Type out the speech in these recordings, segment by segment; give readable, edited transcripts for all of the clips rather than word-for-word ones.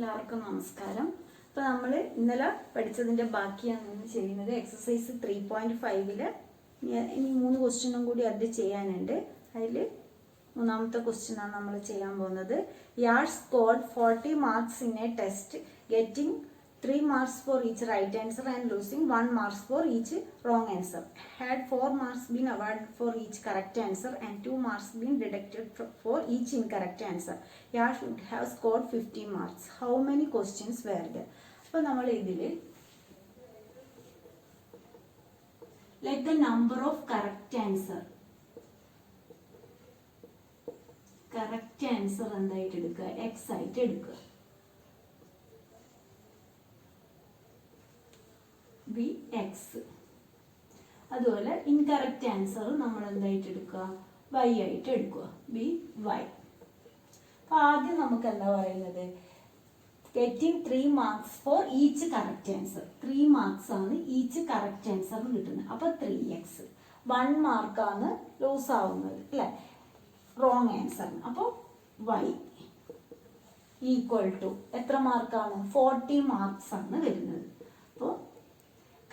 എല്ലാവർക്കും നമസ്കാരം. അപ്പോൾ നമ്മൾ ഇന്നലെ പഠിച്ചതിൻ്റെ ബാക്കിയാണ് ചെയ്യുന്നത്. എക്സസൈസ് 3.5 ഇനി 3 ക്വസ്റ്റ്യനും കൂടി അത് ചെയ്യാനുണ്ട്. അതിൽ മൂന്നാമത്തെ ക്വസ്റ്റ്യനാണ് നമ്മൾ ചെയ്യാൻ പോകുന്നത്. യാർ scored 40 marks in a test, getting 3 marks for each right answer and losing 1 mark for each wrong answer. Had 4 marks been awarded for each correct answer and 2 marks been deducted for each incorrect answer, Yar should have scored 50 marks. How many questions were there? അപ്പോൾ നമ്മൾ ഇതിൽ let the number of correct answer എന്തായിട്ട് എടുക്കുക? x ആയിട്ട് എടുക്കുക. B X. അതുപോലെ incorrect answer നമ്മൾ എന്തായിട്ട് എടുക്കുക? വൈ ആയിട്ട് എടുക്കുക. B Y. അപ്പൊ ആദ്യം നമുക്ക് എന്താ പറയുന്നത്? Getting 3 marks for each correct answer. 3 marks ആണ് ഈച്ച് കറക്റ്റ് ആൻസറിന് കിട്ടുന്നത്. അപ്പൊ 3x. 1 മാർക്കാണ് ലൂസ് ആവുന്നത് അല്ലെ റോങ് ആൻസറിന്. അപ്പോൾ വൈ ഈക്വൽ ടു എത്ര മാർക്കാണ്? 40 marks ആണ് വരുന്നത്. അപ്പോൾ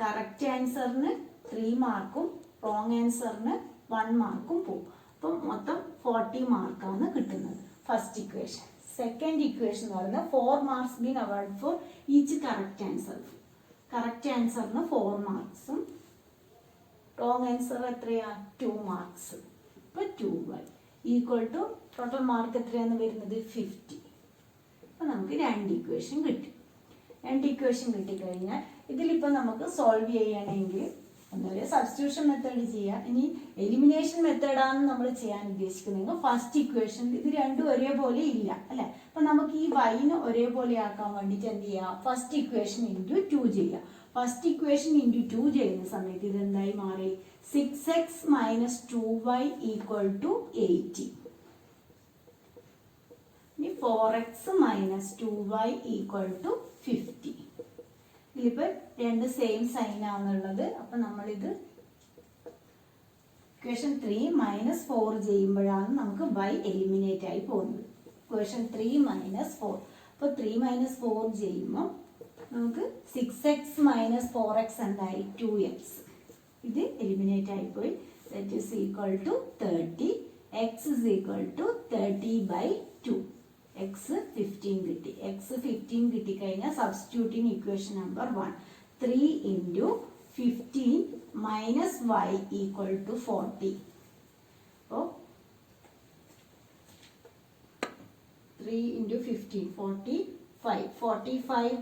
കറക്റ്റ് ആൻസറിന് 3 മാർക്കും റോങ് ആൻസറിന് 1 മാർക്കും പോകും. അപ്പം മൊത്തം 40 മാർക്കാണ് കിട്ടുന്നത്. First equation. സെക്കൻഡ് ഇക്വേഷൻ എന്ന് പറയുന്നത് 4 marks been award for each correct answer. Correct ആൻസറിന് 4 മാർക്സും റോങ് ആൻസർ എത്രയാ? 2 മാർക്സ്. ഇപ്പൊ 2y equal to total mark എത്രയാണ് വരുന്നത്? 50. അപ്പൊ നമുക്ക് 2 ഇക്വേഷൻ കിട്ടി. 2 ഇക്വേഷൻ കിട്ടിക്കഴിഞ്ഞാൽ ഇതിലിപ്പോൾ നമുക്ക് സോൾവ് ചെയ്യണമെങ്കിൽ ഒന്നുമില്ല, സബ്സ്റ്റിറ്റ്യൂഷൻ മെത്തേഡ് ചെയ്യാം. ഇനി എലിമിനേഷൻ മെത്തേഡാണ് നമ്മൾ ചെയ്യാൻ ഉദ്ദേശിക്കുന്നത്. ഫസ്റ്റ് ഇക്വേഷൻ ഇത് രണ്ടും ഒരേപോലെ ഇല്ല അല്ലെ. അപ്പൊ നമുക്ക് ഈ വൈന് ഒരേപോലെ ആക്കാൻ വേണ്ടിയിട്ട് എന്ത് ചെയ്യാം? ഫസ്റ്റ് ഇക്വേഷൻ ഇൻറ്റു 2 ചെയ്യാം. ഫസ്റ്റ് ഇക്വേഷൻ ഇൻറ്റു 2 ചെയ്യുന്ന സമയത്ത് ഇത് എന്തായി മാറി? 6x - 2y equal to 80. ഇനി 4x - 2y ഈക്വൽ ടു 50. ഇതിലിപ്പോ രണ്ട് സെയിം സൈൻ ആണുള്ളത്. അപ്പൊ നമ്മളിത് ഇക്വേഷൻ 3 - 4 ചെയ്യുമ്പോഴാണ് നമുക്ക് y എലിമിനേറ്റ് ആയി പോകുന്നത്. ഇക്വേഷൻ 3 - 4. അപ്പൊ 3 - 4 ചെയ്യുമ്പോൾ നമുക്ക് 6x - 4x എന്തായി? 2x. ഇത് എലിമിനേറ്റ് ആയിപ്പോയി. That is equal to 30. x is equal to 30/2. x 15 കിട്ടി. x 15 കിട്ടിക്കഴിഞ്ഞാൽ substituting equation number 1. 3 × 15 - y equal to 40. അപ്പോൾ 3 × 15 45. 45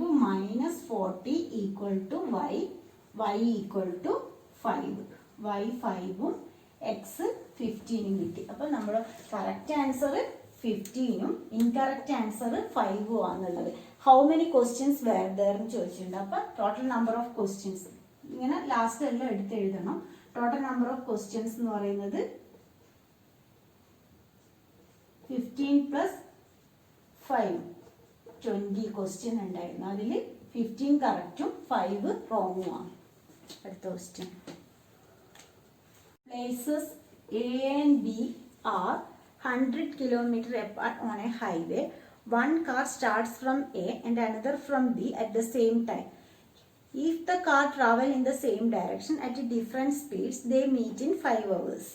- 40 equal to y. y equal to 5. y 5ഉം x 15ഉം കിട്ടി. അപ്പോൾ നമ്മൾ കറക്റ്റ് ആൻസർ 15ഉം ഇൻകറക്റ്റ് ആൻസർ 5ഉം ആണുള്ളത്. How many questions were there എന്ന് ചോദിച്ചിട്ടുണ്ട്. അപ്പൊ ടോട്ടൽ നമ്പർ ഓഫ് ക്വസ്റ്റ്യൻസ് ഇങ്ങനെ ലാസ്റ്റ് എല്ലാം എടുത്ത് എഴുതണം. ടോട്ടൽ നമ്പർ ഓഫ് ക്വസ്റ്റ്യൻസ് എന്ന് പറയുന്നത് 15 + 5 20 ക്വസ്റ്റ്യൻ ഉണ്ടായിരുന്നു. അതിൽ 15 കറക്റ്റും 5 റോങ്ങും ആണ്. അടുത്ത question. Places A and B are 100 km apart on a highway. One car starts from A and another from B at the same time. If the car travel in the same direction at different speeds, they meet in 5 hours.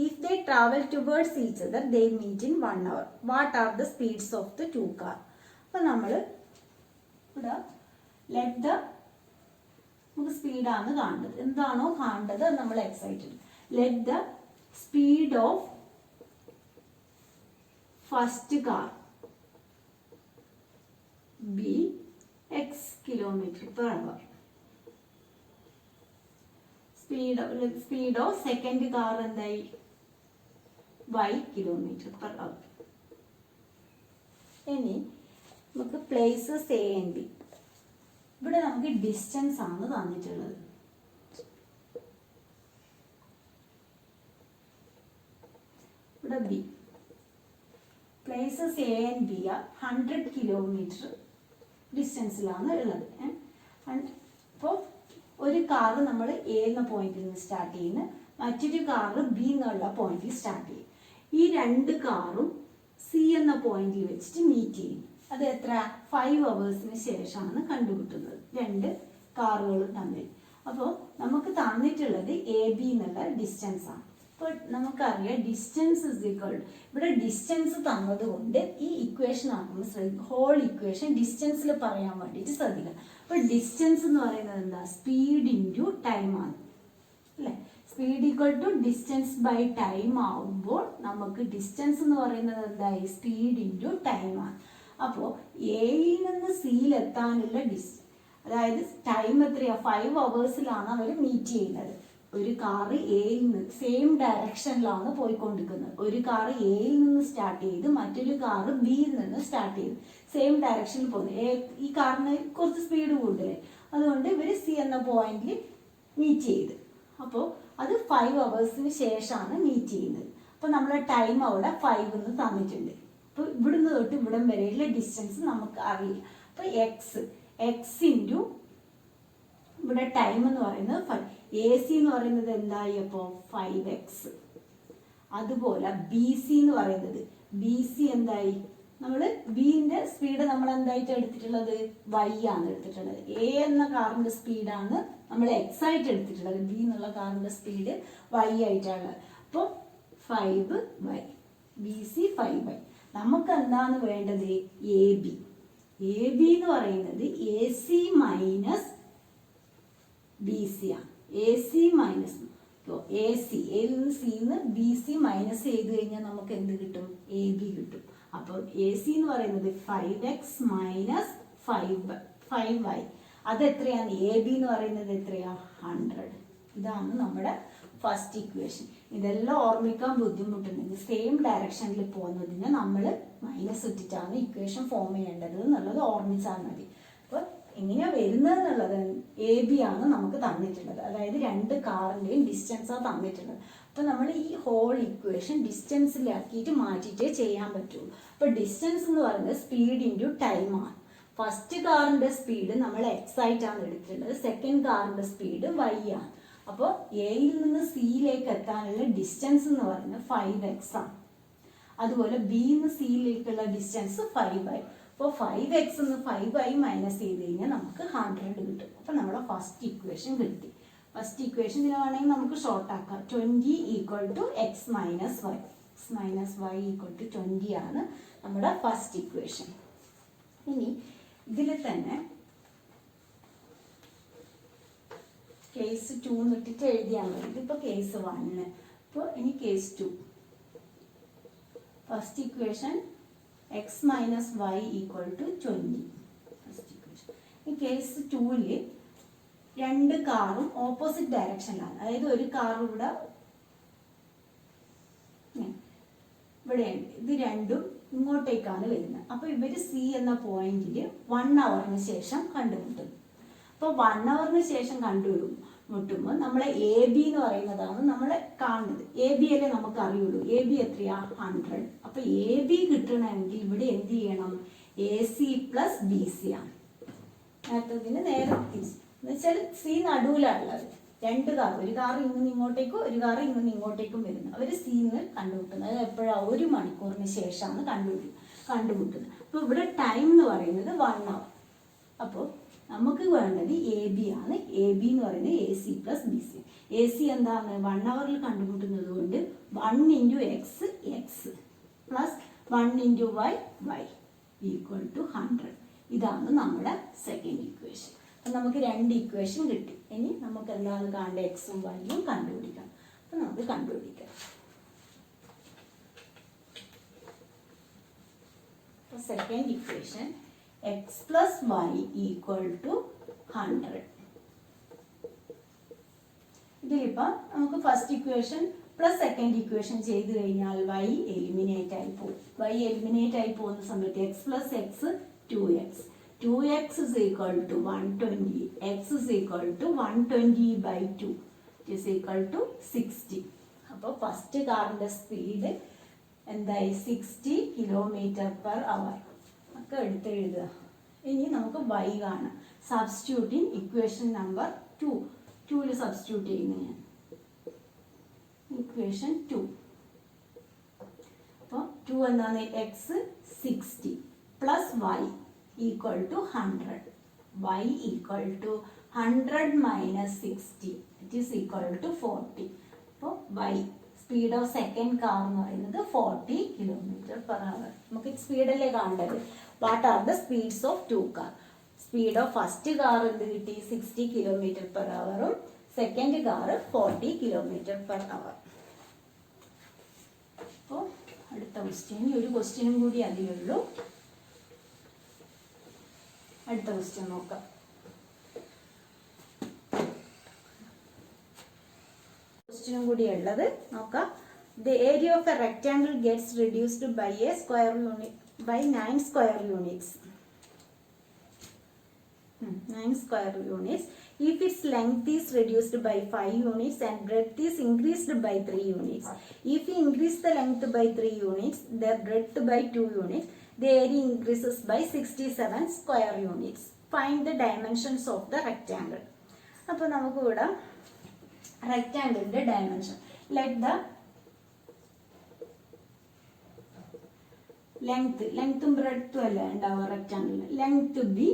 If they travel towards each other, they meet in 1 hour. What are the speeds of the two cars? അപ്പോൾ നമ്മൾ ഇവിടെ നമുക്ക് സ്പീഡാണ് കാണേണ്ടത്. എന്താണോ കാണേണ്ടത് നമ്മൾ excited. Let the speed of first car be x km/h. Speed of second car എന്തായി? y km/h. ഇനി നമുക്ക് പ്ലേസസ് A and B. ഇവിടെ നമുക്ക് ഡിസ്റ്റൻസ് ആണ് തന്നിട്ടുള്ളത്. ഇവിടെ B. Places A and B 100 kilometre ഡിസ്റ്റൻസിലാണ് ഉള്ളത്. അപ്പോൾ ഒരു കാറ് നമ്മൾ A എന്ന പോയിന്റിൽ നിന്ന് സ്റ്റാർട്ട് ചെയ്യുന്നു, മറ്റൊരു കാറ് B എന്നുള്ള പോയിന്റിൽ സ്റ്റാർട്ട് ചെയ്യും. ഈ രണ്ട് കാറും C എന്ന പോയിന്റിൽ വെച്ചിട്ട് മീറ്റ് ചെയ്യും. അത് എത്ര 5 hours ശേഷമാണ് കണ്ടുമുട്ടുന്നത് രണ്ട് കാറുകളും തമ്മിൽ. അപ്പോൾ നമുക്ക് തന്നിട്ടുള്ളത് എ ബി എന്നുള്ള ഡിസ്റ്റൻസ് ആണ്. അപ്പോൾ നമുക്കറിയാം ഡിസ്റ്റൻസ് ഇസ് ഈക്വൽ, ഇവിടെ ഡിസ്റ്റൻസ് തന്നതുകൊണ്ട് ഈ ഇക്വേഷൻ ആക്കുമ്പോൾ ശ്രദ്ധിക്കുക, ഹോൾ ഇക്വേഷൻ ഡിസ്റ്റൻസിൽ പറയാൻ വേണ്ടിയിട്ട് ശ്രദ്ധിക്കുക. അപ്പോൾ ഡിസ്റ്റൻസ് എന്ന് പറയുന്നത് എന്താ, സ്പീഡ് ഇൻറ്റു ടൈം ആണ് അല്ലേ. Speed equal to distance by time ആവുമ്പോൾ നമുക്ക് ഡിസ്റ്റൻസ് എന്ന് പറയുന്നത് എന്തായി, സ്പീഡ് ഇൻറ്റു ടൈം ആണ്. അപ്പോൾ എയിൽ നിന്ന് സിയിൽ എത്താനുള്ള അതായത് ടൈം എത്രയാ, 5 hours അവർ മീറ്റ് ചെയ്യുന്നത്. ഒരു കാറ് എയിൽ നിന്ന് സെയിം ഡയറക്ഷനിലാണ് പോയിക്കൊണ്ടിരിക്കുന്നത്. ഒരു കാറ് എയിൽ നിന്ന് സ്റ്റാർട്ട് ചെയ്ത് മറ്റൊരു കാറ് ബിയിൽ നിന്ന് സ്റ്റാർട്ട് ചെയ്ത് സെയിം ഡയറക്ഷനിൽ പോകുന്നത്. ഈ കാറിന് കുറച്ച് സ്പീഡ് കൂടുതലേ, അതുകൊണ്ട് ഇവർ സി എന്ന പോയിന്റിൽ മീറ്റ് ചെയ്ത്. അപ്പോൾ അത് 5 hours ശേഷമാണ് മീറ്റ് ചെയ്യുന്നത്. അപ്പോൾ നമ്മളെ ടൈം അവിടെ 5 എന്ന് തന്നിട്ടുണ്ട്. അപ്പോൾ ഇവിടുന്ന് തൊട്ട് ഇവിടം വരെയുള്ള ഡിസ്റ്റൻസ് നമുക്ക് അറിയില്ല. അപ്പോൾ എക്സ് ഇൻറ്റു ഇവിടെ ടൈം എന്ന് പറയുന്നത് 5, എ സി എന്ന് പറയുന്നത് എന്തായി അപ്പോൾ 5x. അതുപോലെ ബി സി എന്ന് പറയുന്നത്, ബി സി എന്തായി, നമ്മൾ ബിന്റെ സ്പീഡ് നമ്മൾ എന്തായിട്ട് എടുത്തിട്ടുള്ളത്, y ആണ് എടുത്തിട്ടുള്ളത്. എ എന്ന കാറിന്റെ സ്പീഡാണ് നമ്മൾ എക്സ് ആയിട്ട് എടുത്തിട്ടുള്ളത്, ബി എന്നുള്ള കാറിന്റെ സ്പീഡ് y ആയിട്ടാണ്. അപ്പോൾ 5y, ബി സി 5y. നമുക്ക് എന്താണ് വേണ്ടത്, എ ബി. എ ബി എന്ന് പറയുന്നത് A C minus B C ആണ്. A C minus A C, എയിൽ നിന്ന് സിന്ന് ബി സി മൈനസ് ചെയ്ത് കഴിഞ്ഞാൽ നമുക്ക് എന്ത് കിട്ടും, എ ബി കിട്ടും. അപ്പോൾ എ സി എന്ന് പറയുന്നത് 5x മൈനസ് 5y. അത് എത്രയാണ്, എ ബി എന്ന് പറയുന്നത് എത്രയാ, 100. ഇതാണ് നമ്മുടെ ഫസ്റ്റ് ഇക്വേഷൻ. ഇതെല്ലാം ഓർമ്മിക്കാൻ ബുദ്ധിമുട്ടുണ്ടെങ്കിൽ സെയിം ഡയറക്ഷനിൽ പോകുന്നതിന് നമ്മൾ മൈനസ് ഇട്ടിട്ടാണ് ഇക്വേഷൻ ഫോം ചെയ്യേണ്ടത് എന്നുള്ളത് ഓർമ്മിച്ചാൽ മതി. അപ്പോൾ എങ്ങനെയാണ് വരുന്നത് എന്നുള്ളത്, എ ബി ആണ് നമുക്ക് തന്നിട്ടുള്ളത്, അതായത് രണ്ട് കാറിൻ്റെയും ഡിസ്റ്റൻസാണ് തന്നിട്ടുള്ളത്. അപ്പോൾ നമ്മൾ ഈ ഹോൾ ഇക്വേഷൻ ഡിസ്റ്റൻസിലാക്കിയിട്ട് മാറ്റിയിട്ടേ ചെയ്യാൻ പറ്റുള്ളൂ. അപ്പോൾ ഡിസ്റ്റൻസ് എന്ന് പറയുന്നത് സ്പീഡ് ഇൻറ്റു ടൈമാണ്. ഫസ്റ്റ് കാറിൻ്റെ സ്പീഡ് നമ്മൾ എക്സ് ആയിട്ടാണ് എടുത്തിട്ടുള്ളത്, സെക്കൻഡ് കാറിൻ്റെ സ്പീഡ് വൈ ആണ്. അപ്പോൾ എയിൽ നിന്ന് സിയിലേക്ക് എത്താനുള്ള ഡിസ്റ്റൻസ് എന്ന് പറയുന്നത് 5x ആണ്. അതുപോലെ ബിയിൽ നിന്ന് സിയിലേക്കുള്ള ഡിസ്റ്റൻസ് 5y. അപ്പോൾ 5x എന്ന് 5y മൈനസ് ചെയ്ത് കഴിഞ്ഞാൽ നമുക്ക് 100 കിട്ടും. അപ്പോൾ നമ്മുടെ ഫസ്റ്റ് ഇക്വേഷൻ കിട്ടി. ഫസ്റ്റ് ഇക്വേഷൻ ഇതിനെ വേണമെങ്കിൽ നമുക്ക് ഷോർട്ട് ആക്കാം. 20 equal to X minus Y, X minus Y equal to 20 ആണ് നമ്മുടെ ഫസ്റ്റ് ഇക്വേഷൻ. ഇനി ഇതിൽ തന്നെ കേസ് 2 എന്നിട്ടിട്ട് എഴുതിയാൽ മതി. ഇതിപ്പോൾ കേസ് 1. അപ്പോൾ ഇനി case 2. First equation X minus Y equal to 20. First equation. ഈ കേസ് 2ൽ രണ്ട് കാറും ഓപ്പോസിറ്റ് ഡയറക്ഷനിലാണ്. അതായത് ഒരു കാർ ഇവിടെയുണ്ട്, ഇത് രണ്ടും ഇങ്ങോട്ടേക്കാണ് വരുന്നത്. അപ്പോൾ ഇവർ സി എന്ന പോയിന്റിൽ 1 hour ശേഷം കണ്ടുമുട്ടുന്നു. അപ്പോൾ 1 hour ശേഷം കണ്ടുമുട്ടുമ്പോൾ നമ്മളെ എ ബി എന്ന് പറയുന്നതാണ് നമ്മളെ കാണുന്നത്. എ ബി അല്ലേ നമുക്ക് അറിയുള്ളൂ. എ ബി എത്രയാ, 100. അപ്പോൾ എ ബി കിട്ടണമെങ്കിൽ ഇവിടെ എന്ത് ചെയ്യണം, A C plus B C ആണ്. നേരത്തെ നേരെ തിരിച്ച് എന്നുവെച്ചാൽ സി നടുവിലാണുള്ളത്. രണ്ട് കാർ, ഒരു കാർ ഇങ്ങനെ ഇങ്ങോട്ടേക്കും ഒരു കാർ ഇങ്ങനെ ഇങ്ങോട്ടേക്കും വരുന്നു. അവർ സിന്ന് കണ്ടുമുട്ടുന്നത്. അത് എപ്പോഴാണ്, 1 മണിക്കൂറിന് ശേഷമാണ് കണ്ടുമുട്ടുന്നത്. അപ്പോൾ ഇവിടെ ടൈം എന്ന് പറയുന്നത് 1 hour. അപ്പോൾ നമുക്ക് വേണ്ടത് എ ബി ആണ്. എ ബി എന്ന് പറയുന്നത് A C plus B C. A C എന്താണ്, 1 hour കണ്ടുമുട്ടുന്നത് കൊണ്ട് 1 into X X plus 1 into Y Y equal to 100. ഇതാണ് നമ്മുടെ സെക്കൻഡ് ഇക്വേഷൻ. അപ്പം നമുക്ക് രണ്ട് ഇക്വേഷൻ കിട്ടി. ഇനി നമുക്ക് എന്താണ് കാണേണ്ടത്, എക്സും വൈയും കണ്ടുപിടിക്കണം. അപ്പം നമുക്ക് കണ്ടുപിടിക്കാം. അപ്പോൾ second equation x plus y equal to 100. ഇതിലിപ്പോൾ നമുക്ക് first equation plus second equation ചെയ്ത് കഴിഞ്ഞാൽ y എലിമിനേറ്റ് ആയി പോകും. y എലിമിനേറ്റ് ആയി പോകുന്ന സമയത്ത് x plus X 2x. 2x is equal to 120. x is equal to 120 by 2 is equal to 60. അപ്പോൾ ഫസ്റ്റ് കാറിൻ്റെ സ്പീഡ് എന്തായി, 60 km/h ഒക്കെ എടുത്തെഴുതുക. ഇനി നമുക്ക് y കാണാം. സബ്സ്റ്റിറ്റ്യൂട്ടിങ് ഇക്വേഷൻ നമ്പർ 2ൽ സബ്സ്റ്റിറ്റ്യൂട്ട് ചെയ്യുന്നു ഞാൻ. ഇക്വേഷൻ 2. അപ്പോൾ 2 എന്താണ്, X 60 plus y equal to 100. Y equal to 100 minus 60. It is equal to 40. അപ്പോൾ y speed of second car എന്ന് പറയുന്നത് 40 km/h. നമുക്ക് സ്പീഡല്ലേ കാണേണ്ടത്. What are the speeds of two car? Speed of first car എന്ത് കിട്ടി? 60 km/h. Second car 40 km/h. അപ്പോൾ അടുത്ത question, ഒരു ക്വസ്റ്റ്യനും കൂടി അതിലുള്ളൂ. അടുത്ത ക്വസ്റ്റ്യൻ നോക്കാം. ക്വസ്റ്റ്യനും കൂടി ഉള്ളത് നോക്കാം. The area of a rectangle gets reduced by a square unit by 9 square units. 9 square units. If its length is reduced by 5 units and breadth is increased by 3 units. If we increase the length by 3 units, the breadth by 2 units, the area increases by 67 square units. Find the dimensions of the rectangle. അപ്പോൾ നമുക്ക് ഇവിടെ റെക്റ്റാങ്കിളിന്റെ dimension, let the ലെങ്ത്തും ബ്രെഡ്ത്തും അല്ല ഉണ്ടാവുക റെക്റ്റാങ്കിളിന്. Length B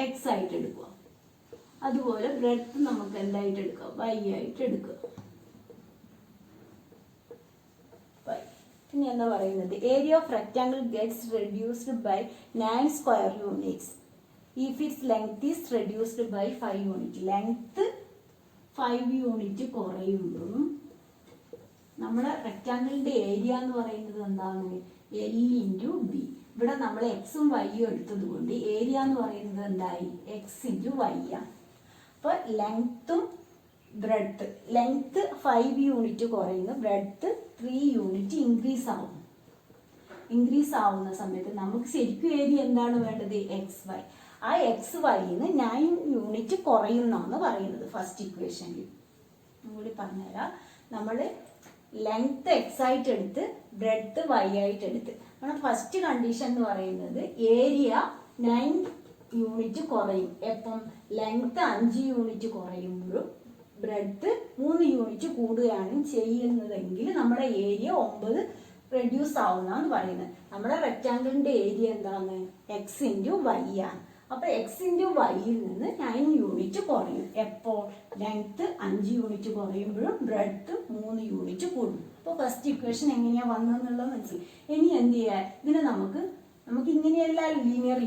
X ആയിട്ട് എടുക്കുക. അതുപോലെ breadth നമുക്ക് എന്തായിട്ട് എടുക്കുക? വൈ ആയിട്ട് എടുക്കുക. പിന്നെ എന്താ പറയുന്നത്? Area of rectangle gets reduced by 9 square units if its length is reduced by 5 unit. Length 5 unit കുറയുമ്പോഴും നമ്മുടെ റെക്റ്റാങ്കിളിന്റെ ഏരിയ എന്ന് പറയുന്നത് എന്താണ്? L into B. ഇവിടെ നമ്മൾ എക്സും വൈയും എടുത്തത് കൊണ്ട് ഏരിയ എന്ന് പറയുന്നത് എന്തായി? എക്സ് ഇൻറ്റു വൈ ആണ്. അപ്പോൾ ലെങ്ത്തും ബ്രെഡ്ത്ത്, ലെങ്ത്ത് 5 യൂണിറ്റ് കുറയുന്നു, ബ്രെഡ്ത്ത് 3 യൂണിറ്റ് ഇൻക്രീസ് ആവും. ഇൻക്രീസ് ആവുന്ന സമയത്ത് നമുക്ക് ശരിക്കും ഏരിയ എന്താണ് വേണ്ടത്? X Y. ആ എക്സ് വൈന്ന് 9 യൂണിറ്റ് കുറയുന്നാണ് പറയുന്നത് ഫസ്റ്റ് ഇക്വേഷനിൽ. കൂടി പറഞ്ഞുതരാം. നമ്മൾ ലെങ്ത് എക്സ് ആയിട്ട് എടുത്ത് ബ്രെഡ്ത്ത് വൈ ആയിട്ട് എടുത്ത് നമ്മുടെ ഫസ്റ്റ് കണ്ടീഷൻ എന്ന് പറയുന്നത് ഏരിയ 9 യൂണിറ്റ് കുറയും. എപ്പം? ലെങ്ത് 5 യൂണിറ്റ് കുറയുമ്പോഴും ബ്രെഡ്ത്ത് 3 യൂണിറ്റ് കൂടുകയാണ് ചെയ്യുന്നതെങ്കിൽ നമ്മുടെ ഏരിയ 9 റെഡ്യൂസ് ആവുന്നതാണ് പറയുന്നത്. നമ്മുടെ റെക്റ്റാങ്കിളിന്റെ ഏരിയ എന്താണ്? എക്സ് ഇൻറ്റു വൈ ആണ്. അപ്പൊ എക്സ് ഇൻറ്റു വൈയിൽ നിന്ന് 9 യൂണിറ്റ് കുറയും. എപ്പോൾ? ലെങ്ത് 5 യൂണിറ്റ് കുറയുമ്പോഴും ബ്രെഡ്ത്ത് 3 യൂണിറ്റ് കൂടും. അപ്പോൾ ഫസ്റ്റ് ഇക്വേഷൻ എങ്ങനെയാ വന്നതെന്നുള്ളത് മനസ്സിലായി. ഇനി എന്ത് ചെയ്യാം? ഇതിനെ നമുക്ക് ഇങ്ങനെയല്ല ലീനിയർ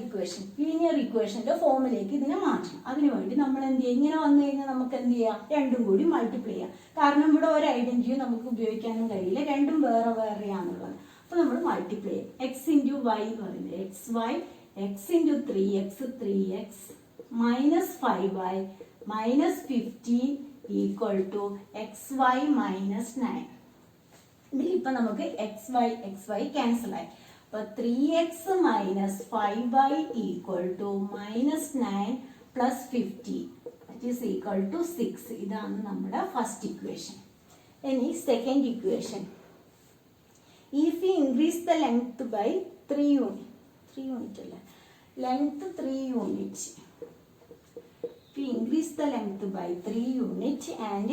ഇക്വേഷന്റെ ഫോമിലേക്ക് ഇതിനെ മാറ്റണം. അതിനുവേണ്ടി നമ്മൾ എന്ത് ചെയ്യുക? ഇങ്ങനെ വന്നു കഴിഞ്ഞാൽ നമുക്ക് എന്ത് ചെയ്യാം? രണ്ടും കൂടി മൾട്ടിപ്ലൈ ചെയ്യാം. കാരണം ഇവിടെ ഒരു ഐഡന്റിറ്റി നമുക്ക് ഉപയോഗിക്കാനും കഴിയില്ല, രണ്ടും വേറെ വേറെയാണുള്ളത്. അപ്പൊ നമ്മൾ മൾട്ടിപ്ലൈ ചെയ്യാം. എക്സ് ഇൻറ്റു വൈ എന്ന് പറയുന്നത് X Y, X into 3x 3x minus 5y minus 15 equal to X Y minus 9. ഇതിലിപ്പോ നമുക്ക് എക്സ് വൈ ക്യാൻസൽ ആയി. അപ്പൊ 3x minus 5y equal to minus 9 plus 50 it is equal to 6. ഇതാണ് നമ്മുടെ first equation. ഇനി second equation, if you increase the length by 3 unit അല്ല, length 3 unit. We increase the length by 3 unit and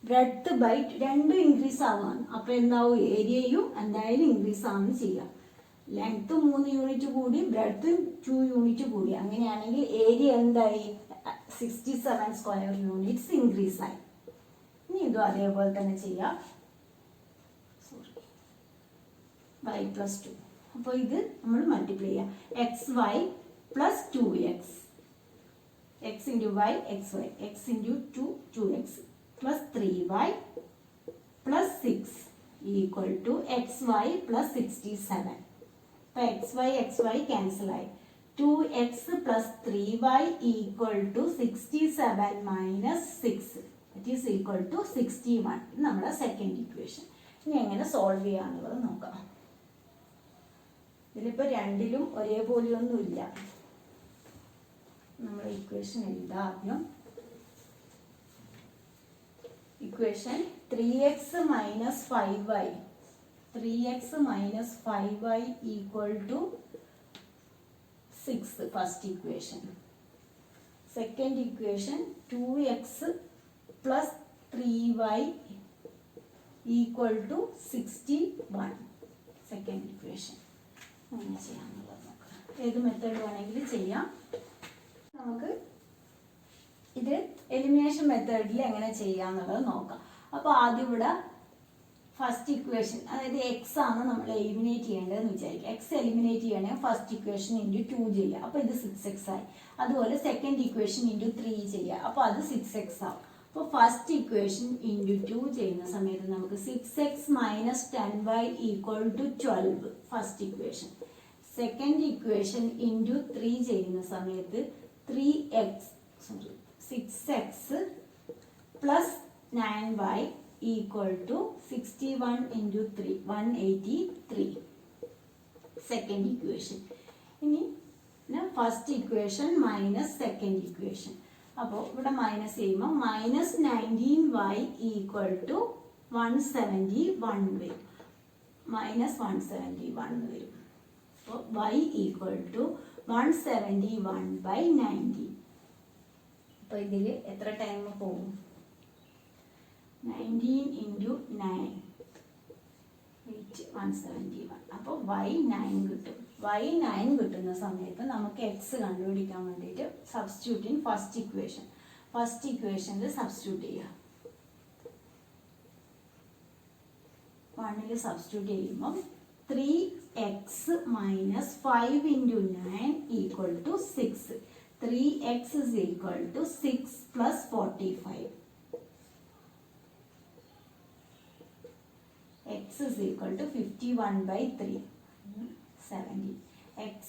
breadth by 2 increase ആവുകയാണ്. അപ്പൊ എന്താവും? ഏരിയയും എന്തായാലും increase ആവുകയാണ് ചെയ്യുക. ലെങ്ത് 3 യൂണിറ്റ് കൂടി, ബ്രെഡ്ത്ത് 2 യൂണിറ്റ് കൂടി. അങ്ങനെയാണെങ്കിൽ ഏരിയ എന്തായി? 67 സ്ക്വയർ യൂണിറ്റ്സ് ഇൻക്രീസ് ആയി. ഇനി ഇതും അതേപോലെ തന്നെ ചെയ്യാം. y plus 2. അപ്പോൾ ഇത് നമ്മൾ മൾട്ടിപ്ലൈ ചെയ്യാം. X Y plus 2x, X into Y X Y, X into 2x plus 3y plus 6 equal to X Y plus 67. അപ്പോൾ എക്സ് വൈ ക്യാൻസൽ ആയി. 2x plus 3y equal to 67 minus 6 it is equal to 61. ഇത് നമ്മുടെ second equation. ഇനി എങ്ങനെ solve ചെയ്യാന്നുള്ളത് നോക്കാം. ഇതിലിപ്പോൾ രണ്ടിലും ഒരേപോലെയൊന്നുമില്ല. നമ്മൾ ഇക്വേഷൻ എഴുതാം ആദ്യം. Equation 3x minus 5y equal to 6 first equation. Second equation 2x plus 3y equal to 61 second equation. അങ്ങനെ ചെയ്യാമെന്നുള്ളത് നോക്കാം. ഏത് മെത്തേഡ് വേണമെങ്കിലും ചെയ്യാം. നമുക്ക് ഇത് എലിമിനേഷൻ മെത്തേഡിൽ എങ്ങനെ ചെയ്യാന്നുള്ളത് നോക്കാം. അപ്പോൾ ആദ്യം ഇവിടെ ഫസ്റ്റ് ഇക്വേഷൻ, അതായത് എക്സ് ആണ് നമ്മൾ എലിമിനേറ്റ് ചെയ്യേണ്ടതെന്ന് വിചാരിക്കുക. എക്സ് എലിമിനേറ്റ് ചെയ്യണമെങ്കിൽ ഫസ്റ്റ് ഇക്വേഷൻ ഇൻറ്റു 2 ചെയ്യുക, അപ്പോൾ ഇത് 6x ആയി. അതുപോലെ സെക്കൻഡ് ഇക്വേഷൻ ഇൻറ്റു 3 ചെയ്യുക, അപ്പോൾ അത് 6x ആവും. അപ്പോൾ ഫസ്റ്റ് ഇക്വേഷൻ ഇൻറ്റു 2 ചെയ്യുന്ന സമയത്ത് നമുക്ക് 6x minus 10y equal to 12 first equation. Second equation into 3 ചെയ്യുന്ന സമയത്ത് 6x plus 9y equal to 61 into 3 183 second equation. ഇനി first equation minus second equation. അപ്പോൾ ഇവിടെ മൈനസ് ചെയ്യുമ്പോൾ മൈനസ് 19y ഈക്വൽ ടു 171 വരും, മൈനസ് 171 വരും. അപ്പോൾ y ഈക്വൽ ടു 171/19. അപ്പോൾ ഇതിൽ എത്ര ടൈം പോകും? 19 ഇൻറ്റു 9 171. അപ്പോൾ y9 കിട്ടും. y9 കിട്ടുന്ന സമയത്ത് നമുക്ക് എക്സ് കണ്ടുപിടിക്കാൻ വേണ്ടിയിട്ട് substitute in first equation. First ഇക്വേഷനിൽ സബ്സ്റ്റിറ്റ്യൂട്ട് ചെയ്യുക. 1ൽ സബ്സ്റ്റിറ്റ്യൂട്ട് ചെയ്യുമ്പം 3x minus 5 into 9 equal to 6. 3x is equal to 6 plus 45. X is equal to 51/3. 70. X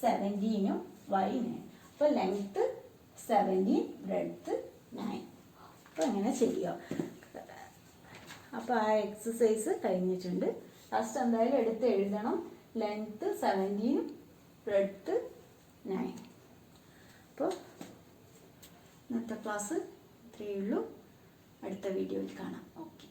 17 y 9. അപ്പോൾ ലെങ്ത് 17, ബ്രെഡ്ത്ത് 9. അപ്പോൾ അങ്ങനെ ചെയ്യുക. അപ്പോൾ ആ എക്സസൈസ് കഴിഞ്ഞിട്ടുണ്ട്. ലാസ്റ്റ് എന്തായാലും എടുത്ത് എഴുതണം. Length 17, breadth 9. അപ്പോൾ ഇന്നത്തെ ക്ലാസ് ഇത്രയേ ഉള്ളൂ. അടുത്ത വീഡിയോയിൽ കാണാം. ഓക്കെ.